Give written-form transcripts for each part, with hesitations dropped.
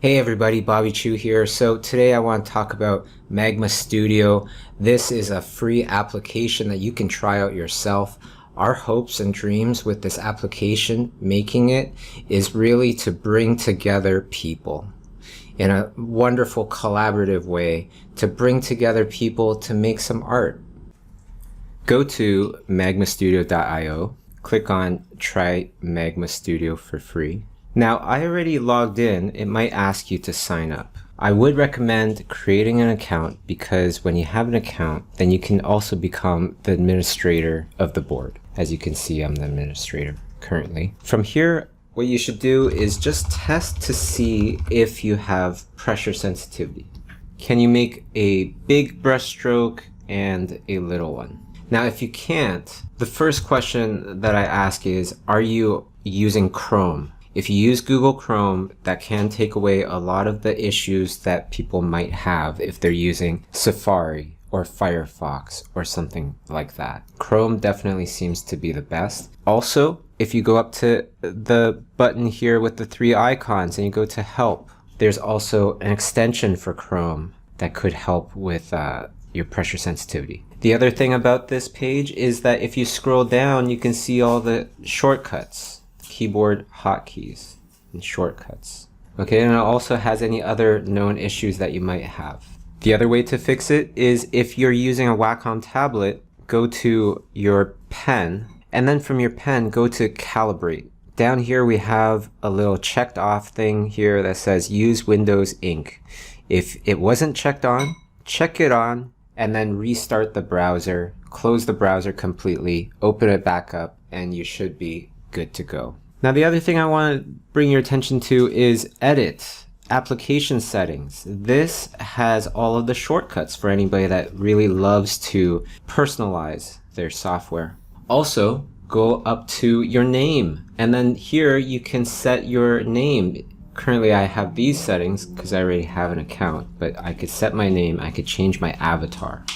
Hey everybody, Bobby Chu here. So today I want to talk about Magma Studio. This is a free application that you can try out yourself. Our hopes and dreams with this application, making it, is really to bring together people in a wonderful collaborative way, to bring together people to make some art. Go to magmastudio.io, click on Try Magma Studio for free. Now, I already logged in. It might ask you to sign up. I would recommend creating an account because when you have an account, then you can also become the administrator of the board. As you can see, I'm the administrator currently. From here, what you should do is just test to see if you have pressure sensitivity. Can you make a big brush stroke and a little one? Now, if you can't, the first question that I ask is, are you using Chrome? If you use Google Chrome, that can take away a lot of the issues that people might have if they're using Safari or Firefox or something like that. Chrome definitely seems to be the best. Also, if you go up to the button here with the three icons and you go to Help, there's also an extension for Chrome that could help with your pressure sensitivity. The other thing about this page is that if you scroll down, you can see all the shortcuts. Keyboard hotkeys and shortcuts. Okay, and it also has any other known issues that you might have. The other way to fix it is if you're using a Wacom tablet, go to your pen, and then from your pen, go to Calibrate. Down here we have a little checked off thing here that says Use Windows Ink. If it wasn't checked on, check it on, and then restart the browser, close the browser completely, open it back up, and you should be good to go. Now, the other thing I want to bring your attention to is Edit, Application Settings. This has all of the shortcuts for anybody that really loves to personalize their software. Also, go up to your name, and then here you can set your name. Currently, I have these settings because I already have an account, but I could set my name, I could change my avatar.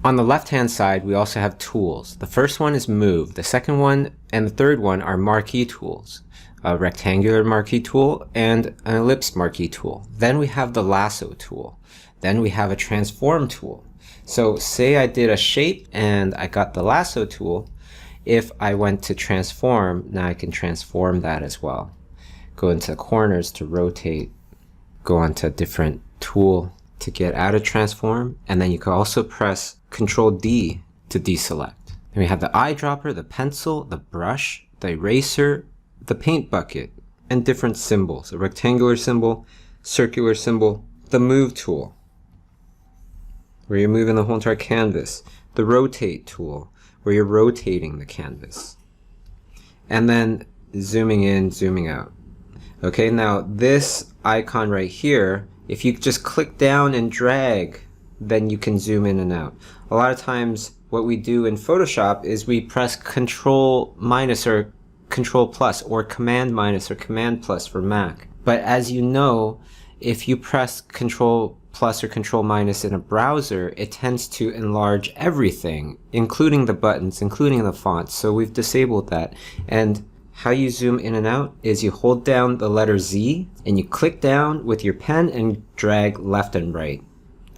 On the left-hand side, we also have tools. The first one is Move. The second one and the third one are marquee tools. A rectangular marquee tool and an ellipse marquee tool. Then we have the lasso tool. Then we have a transform tool. So say I did a shape and I got the lasso tool. If I went to transform, now I can transform that as well. Go into the corners to rotate. Go onto a different tool to get out of transform, and then you can also press Control D to deselect. Then we have the eyedropper, the pencil, the brush, the eraser, the paint bucket, and different symbols. A rectangular symbol, circular symbol, the move tool, where you're moving the whole entire canvas, the rotate tool, where you're rotating the canvas, and then zooming in, zooming out. Okay, now this icon right here, if you just click down and drag, then you can zoom in and out. A lot of times what we do in Photoshop is we press Control minus or Control plus or Command minus or Command plus for Mac. But as you know, if you press Control plus or Control minus in a browser, it tends to enlarge everything, including the buttons, including the fonts. So we've disabled that. And how you zoom in and out is you hold down the letter Z and you click down with your pen and drag left and right.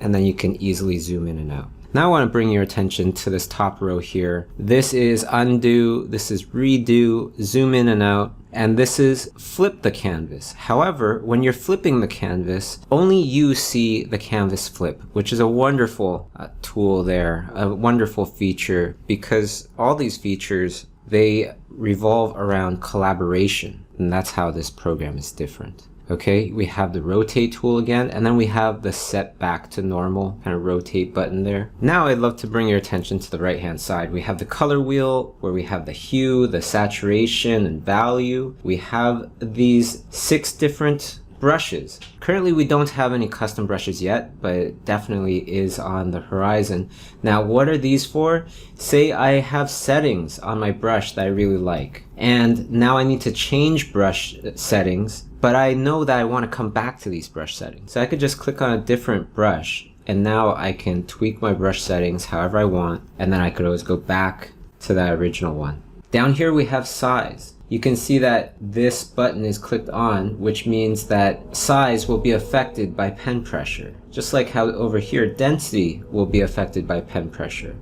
And then you can easily zoom in and out. Now I want to bring your attention to this top row here. This is undo, this is redo, zoom in and out, and this is flip the canvas. However, when you're flipping the canvas, only you see the canvas flip, which is a wonderful tool there, a wonderful feature, because all these features, they revolve around collaboration, and that's how this program is different. Okay, we have the rotate tool again, and then we have the set back to normal kind of rotate button there. Now I'd love to bring your attention to the right hand side. We have the color wheel where we have the hue, the saturation, and value. We have these 6 different brushes. Currently we don't have any custom brushes yet, but it definitely is on the horizon. Now what are these for? Say I have settings on my brush that I really like, and now I need to change brush settings, but I know that I want to come back to these brush settings. So I could just click on a different brush, and now I can tweak my brush settings however I want, and then I could always go back to that original one. Down here we have size. you can see that this button is clicked on, which means that size will be affected by pen pressure. Just like how over here, density will be affected by pen pressure.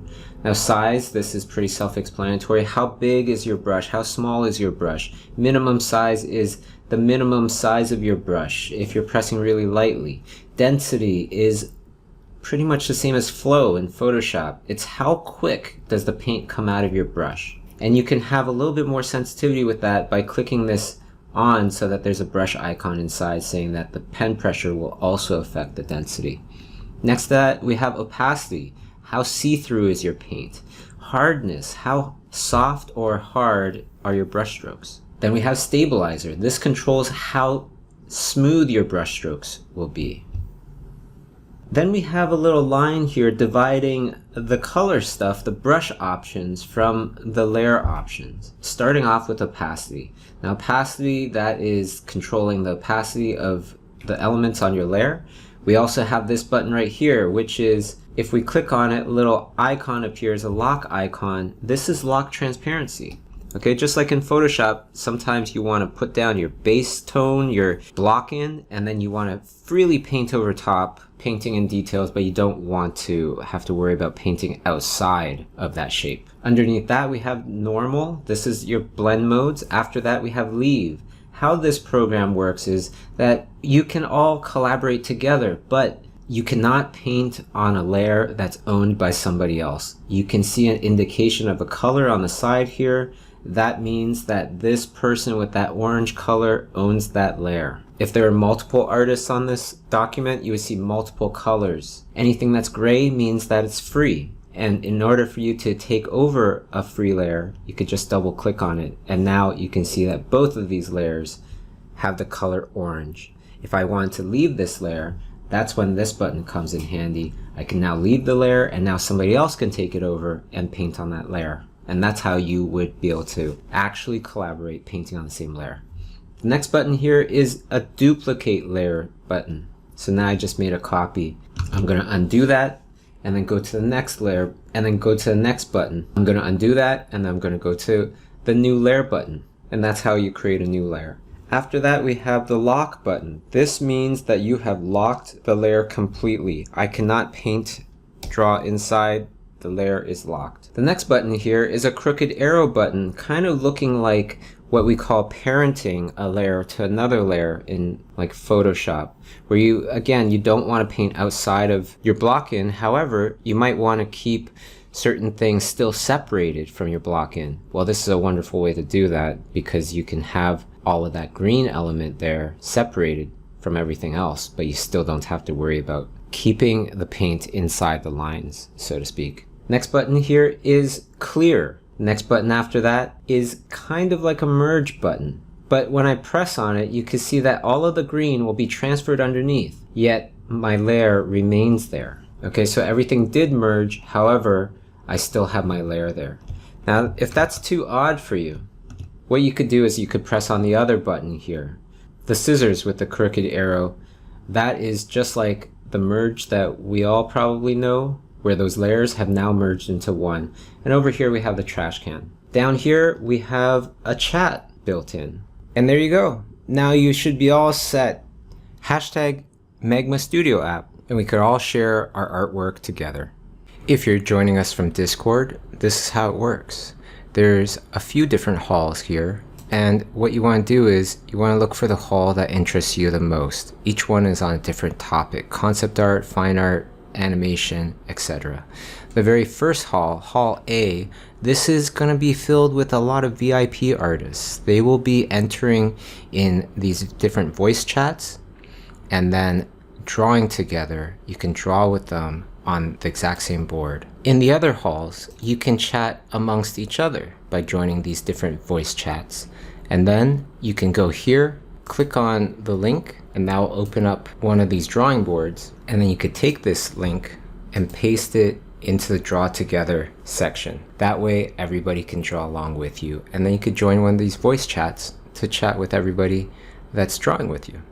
Now size, this is pretty self-explanatory. How big is your brush? How small is your brush? Minimum size is the minimum size of your brush if you're pressing really lightly. Density is pretty much the same as flow in Photoshop. It's how quick does the paint come out of your brush. And you can have a little bit more sensitivity with that by clicking this on so that there's a brush icon inside saying that the pen pressure will also affect the density. Next to that, we have opacity. How see-through is your paint? Hardness, how soft or hard are your brush strokes? Then we have stabilizer. This controls how smooth your brush strokes will be. Then we have a little line here dividing the color stuff, the brush options, from the layer options. Starting off with opacity. Now opacity, that is controlling the opacity of the elements on your layer. We also have this button right here, which is, if we click on it, a little icon appears, a lock icon. This is lock transparency. Okay, just like in Photoshop, sometimes you want to put down your base tone, your block in, and then you want to freely paint over top, painting in details, but you don't want to have to worry about painting outside of that shape. Underneath that, we have normal. This is your blend modes. After that, we have leave. How this program works is that you can all collaborate together, but you cannot paint on a layer that's owned by somebody else. You can see an indication of a color on the side here. That means that this person with that orange color owns that layer. If there are multiple artists on this document, you would see multiple colors. Anything that's gray means that it's free. And in order for you to take over a free layer, you could just double click on it. And now you can see that both of these layers have the color orange. If I want to leave this layer, that's when this button comes in handy. I can now leave the layer and now somebody else can take it over and paint on that layer. And that's how you would be able to actually collaborate painting on the same layer. The next button here is a duplicate layer button. So now I just made a copy. I'm going to undo that and then go to the next layer and then go to the next button. I'm going to undo that and then I'm going to go to the new layer button. And that's how you create a new layer. After that, we have the lock button. This means that you have locked the layer completely. I cannot draw inside. The layer is locked. The next button here is a crooked arrow button, kind of looking like what we call parenting a layer to another layer in like Photoshop, where you don't want to paint outside of your block in. However, you might want to keep certain things still separated from your block in. Well, this is a wonderful way to do that because you can have all of that green element there separated from everything else, but you still don't have to worry about keeping the paint inside the lines, so to speak. Next button here is clear. Next button after that is kind of like a merge button. But when I press on it, you can see that all of the green will be transferred underneath, yet my layer remains there. Okay, so everything did merge, however, I still have my layer there. Now, if that's too odd for you, what you could do is you could press on the other button here. The scissors with the crooked arrow, that is just like the merge that we all probably know, where those layers have now merged into one. And over here we have the trash can. Down here we have a chat built in. And there you go. Now you should be all set. Hashtag Magma Studio app. And we could all share our artwork together. If you're joining us from Discord, this is how it works. There's a few different halls here. And what you want to do is you want to look for the hall that interests you the most. Each one is on a different topic: concept art, fine art, animation, etc. The very first hall, Hall A, this is going to be filled with a lot of VIP artists. They will be entering in these different voice chats and then drawing together. You can draw with them on the exact same board. In the other halls, you can chat amongst each other by joining these different voice chats. And then you can go here, click on the link, and that will open up one of these drawing boards. And then you could take this link and paste it into the draw together section. That way everybody can draw along with you. And then you could join one of these voice chats to chat with everybody that's drawing with you.